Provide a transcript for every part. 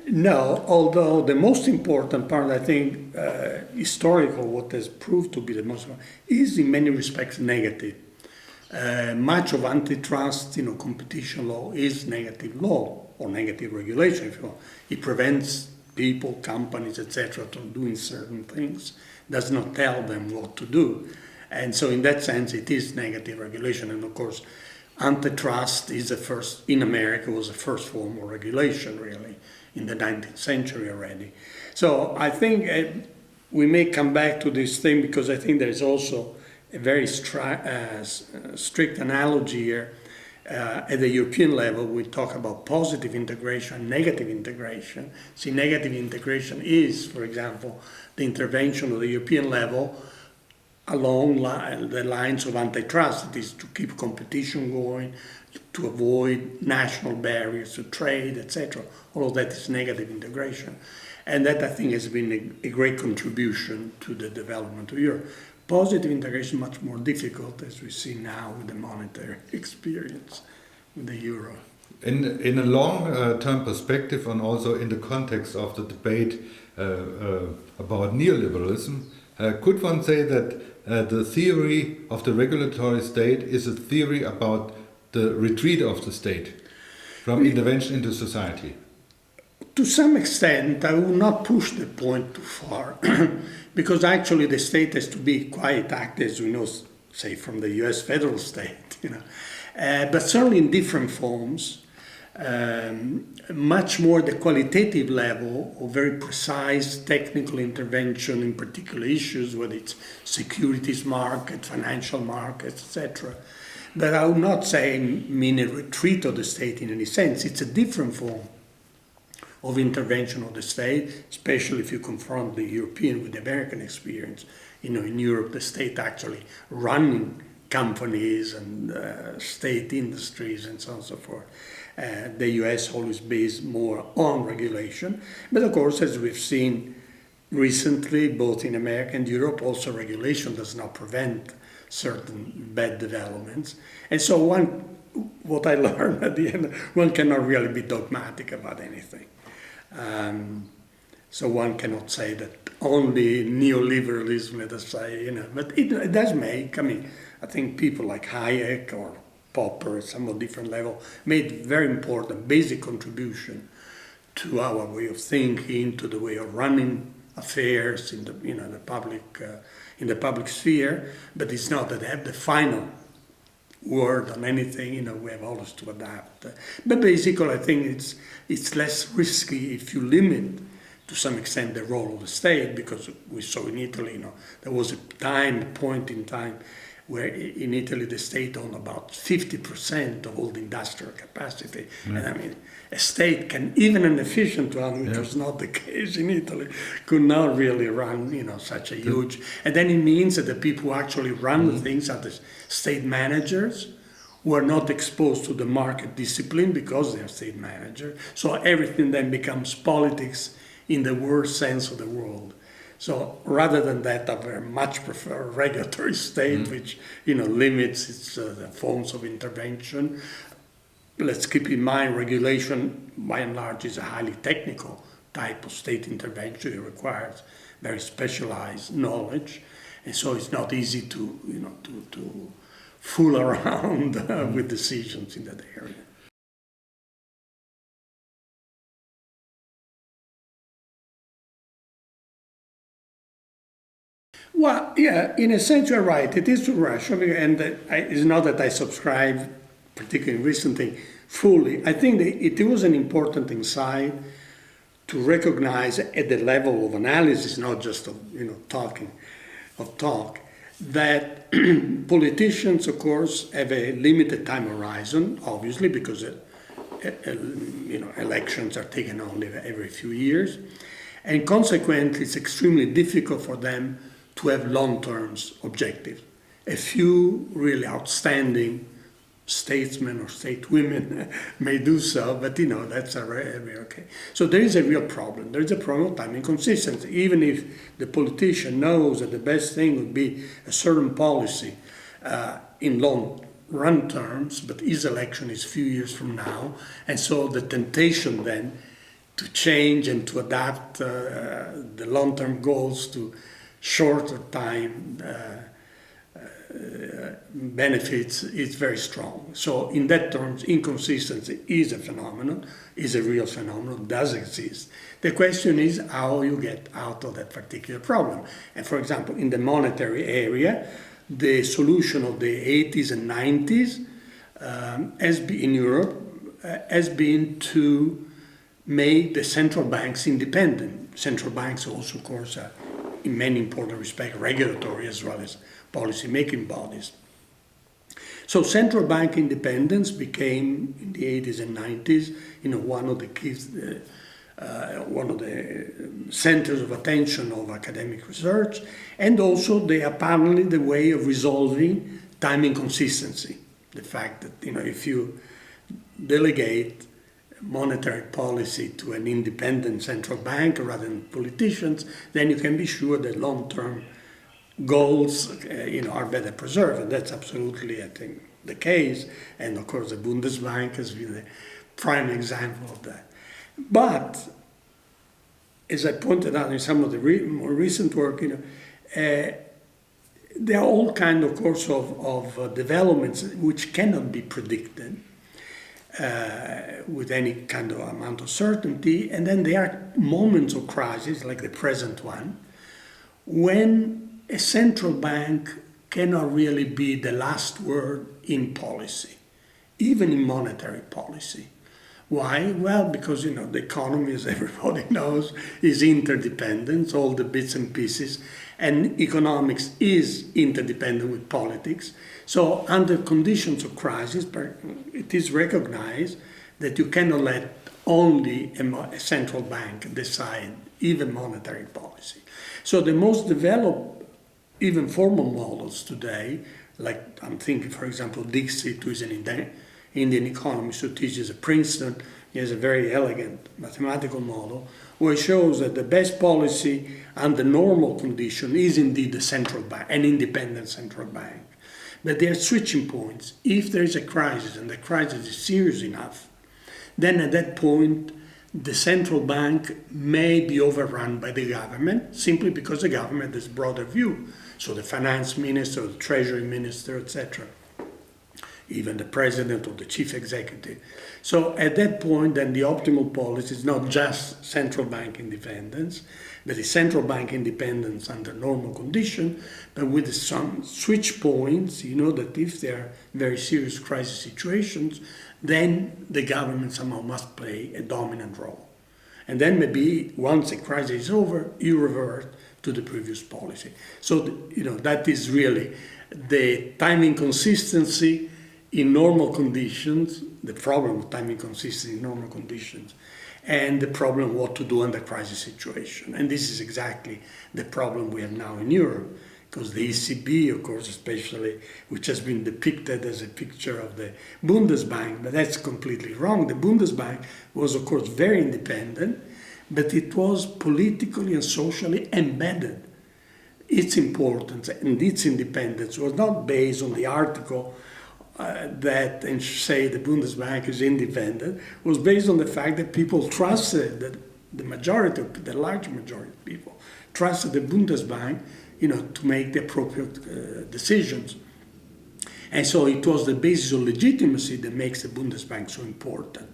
No, although the most important part, I think, historical, what has proved to be the most important, is in many respects negative. Much of antitrust, competition law is negative law or negative regulation, if you want. It prevents people, companies, etc., from doing certain things, does not tell them what to do. And so in that sense, it is negative regulation. And of course, antitrust is in America, was the first form of regulation, really, in the 19th century already. So I think we may come back to this thing because I think there is also a very strict analogy here. At the European level, we talk about positive integration, negative integration. See, negative integration is, for example, the intervention of the European level along the lines of antitrust. It is to keep competition going, to avoid national barriers to trade, etc. All of that is negative integration. And that, I think, has been a great contribution to the development of Europe. Positive integration is much more difficult, as we see now with the monetary experience with the euro. In a long-term perspective, and also in the context of the debate about neoliberalism, could one say that the theory of the regulatory state is a theory about the retreat of the state from intervention into society? To some extent, I will not push the point too far, because actually the state has to be quite active, as we know, say, from the US federal state, but certainly in different forms, much more the qualitative level of very precise technical intervention in particular issues, whether it's securities market, financial markets, etc. But I would not say mean a retreat of the state in any sense. It's a different form of intervention of the state, especially if you confront the European with the American experience. In Europe, the state actually running companies and state industries and so on and so forth. The US always based more on regulation. But of course, as we've seen recently, both in America and Europe, also regulation does not prevent certain bad developments. And so what I learned at the end, one cannot really be dogmatic about anything. So one cannot say that only neoliberalism, let us say, but it does make, I think people like Hayek or Popper at some different level made very important basic contribution to our way of thinking, to the way of running affairs in the public sphere. But it's not that they have the final word on anything. We have always to adapt. But basically, I think it's less risky if you limit to some extent the role of the state, because we saw in Italy, there was a point in time where in Italy the state owned about 50% of all the industrial capacity. Mm. And a state can, even an efficient one, which was not the case in Italy, could not really run, such a huge. And then it means that the people who actually run the things are the state managers, who are not exposed to the market discipline because they're state managers. So everything then becomes politics in the worst sense of the word. So rather than that, I very much prefer a regulatory state, which limits its forms of intervention. Let's keep in mind, regulation, by and large, is a highly technical type of state intervention. It requires very specialized knowledge, and so it's not easy to fool around with decisions in that area. Well, yeah, in a sense you're right. It is too rational, and it's not that I subscribe, particularly recently, fully. I think that it was an important insight to recognize at the level of analysis, not just of talk, that politicians, of course, have a limited time horizon, obviously, because elections are taken only every few years, and consequently, it's extremely difficult for them to have long-term objectives. A few really outstanding statesmen or stateswomen may do so, but that's a rare okay. So there is a real problem. There is a problem of time inconsistency. Even if the politician knows that the best thing would be a certain policy in long-run terms, but his election is a few years from now, and so the temptation then to change and to adapt the long-term goals to shorter time benefits is very strong. So in that terms, inconsistency is a phenomenon, is a real phenomenon, does exist. The question is how you get out of that particular problem. And for example, in the monetary area, the solution of the 80s and 90s has been, in Europe, has been to make the central banks independent. Central banks also, of course, are in many important respects regulatory as well as policy-making bodies. So central bank independence became, in the 80s and 90s, one of the keys, one of the centers of attention of academic research, and also apparently the way of resolving time inconsistency. The fact that, if you delegate monetary policy to an independent central bank rather than politicians, then you can be sure that long-term goals, are better preserved, and that's absolutely, I think, the case. And of course, the Bundesbank has been a prime example of that. But as I pointed out in some of the more recent work, there are all kinds, of course, of developments which cannot be predicted with any kind of amount of certainty, and then there are moments of crisis, like the present one, when a central bank cannot really be the last word in policy, even in monetary policy. Why? Well, because, the economy, as everybody knows, is interdependent, all the bits and pieces, and economics is interdependent with politics. So under conditions of crisis, it is recognized that you cannot let only a central bank decide even monetary policy. So the most developed, even formal models today, like I'm thinking, for example, Dixit, who is an Indian economist who teaches at Princeton. He has a very elegant mathematical model where it shows that the best policy under normal condition is indeed the central bank, an independent central bank. But there are switching points. If there is a crisis and the crisis is serious enough, then at that point the central bank may be overrun by the government simply because the government has a broader view. So the finance minister, the treasury minister, etc., even the president or the chief executive. So at that point, then the optimal policy is not just central bank independence, but is central bank independence under normal condition, but with some switch points, that if there are very serious crisis situations, then the government somehow must play a dominant role. And then maybe once the crisis is over, you revert to the previous policy. So, that is really the time inconsistency in normal conditions, the problem of time inconsistency in normal conditions, and the problem what to do under crisis situation. And this is exactly the problem we have now in Europe, because the ECB, of course, especially, which has been depicted as a picture of the Bundesbank, but that's completely wrong. The Bundesbank was, of course, very independent, but it was politically and socially embedded. Its importance and its independence was not based on the article that, and say the Bundesbank is independent, was based on the fact that people trusted, that the large majority of people trusted the Bundesbank, to make the appropriate decisions. And so it was the basis of legitimacy that makes the Bundesbank so important.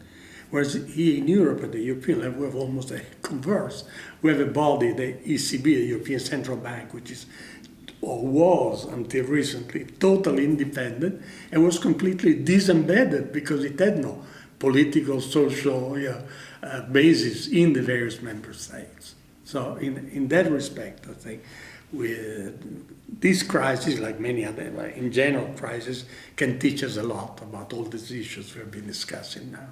Whereas here in Europe, at the European level, we have almost a converse. We have a body, the ECB, the European Central Bank, which is, or was until recently, totally independent and was completely disembedded because it had no political, social basis in the various member states. So in that respect, I think this crisis, like many other, in general crisis, can teach us a lot about all these issues we have been discussing now.